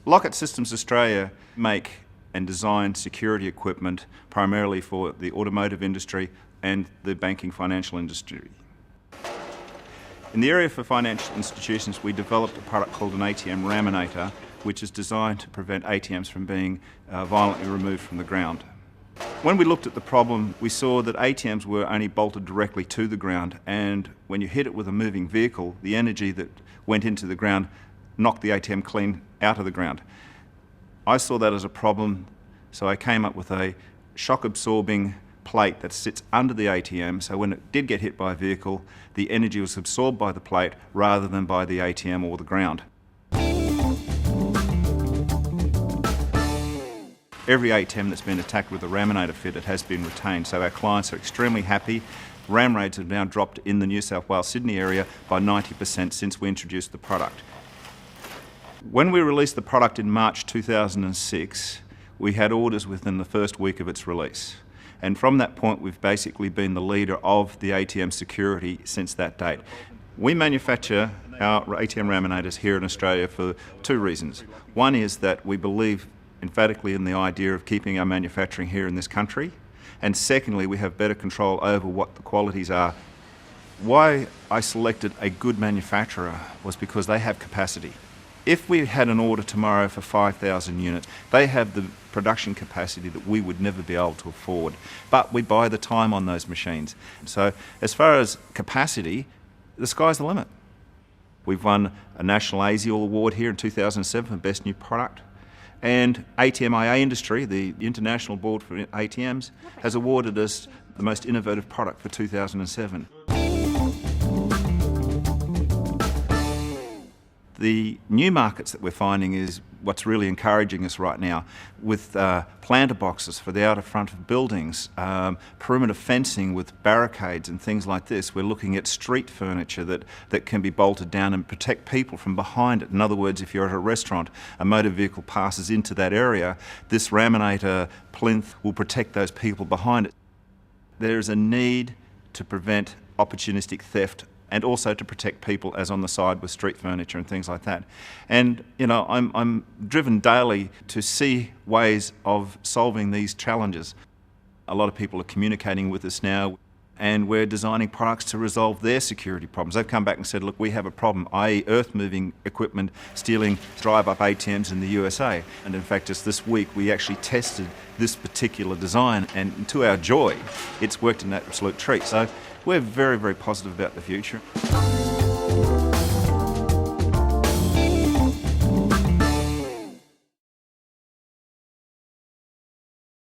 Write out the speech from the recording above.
Lockett Systems Australia make and design security equipment primarily for the automotive industry and the banking financial industry. In the area for financial institutions, we developed a product called an ATM Raminator, which is designed to prevent ATMs from being violently removed from the ground. When we looked at the problem, we saw that ATMs were only bolted directly to the ground, and when you hit it with a moving vehicle, the energy that went into the ground knocked the ATM clean out of the ground. I saw that as a problem, so I came up with a shock-absorbing plate that sits under the ATM, so when it did get hit by a vehicle, the energy was absorbed by the plate rather than by the ATM or the ground. Every ATM that's been attacked with a Raminator fitted has been retained, so our clients are extremely happy. Ram rates have now dropped in the New South Wales, Sydney area by 90% since we introduced the product. When we released the product in March 2006, we had orders within the first week of its release. And from that point, we've basically been the leader of the ATM security since that date. We manufacture our ATM Raminators here in Australia for two reasons. One is that we believe emphatically in the idea of keeping our manufacturing here in this country. And secondly, we have better control over what the qualities are. Why I selected a good manufacturer was because they have capacity. If we had an order tomorrow for 5,000 units, they have the production capacity that we would never be able to afford. But we buy the time on those machines. So as far as capacity, the sky's the limit. We've won a National ASIAL Award here in 2007 for Best New Product. And ATMIA Industry, the International Board for ATMs, has awarded us the most innovative product for 2007. The new markets that we're finding is what's really encouraging us right now, with planter boxes for the outer front of buildings, perimeter fencing with barricades and things like this. We're looking at street furniture that can be bolted down and protect people from behind it. In other words, if you're at a restaurant, a motor vehicle passes into that area, this Raminator plinth will protect those people behind it. There is a need to prevent opportunistic theft and also to protect people as on the side with street furniture and things like that. And you know, I'm driven daily to see ways of solving these challenges. A lot of people are communicating with us now, and we're designing products to resolve their security problems. They've come back and said, look, we have a problem, i.e. earth-moving equipment stealing drive-up ATMs in the USA. And in fact, just this week, we actually tested this particular design, and to our joy, it's worked an absolute treat. So we're very, very positive about the future.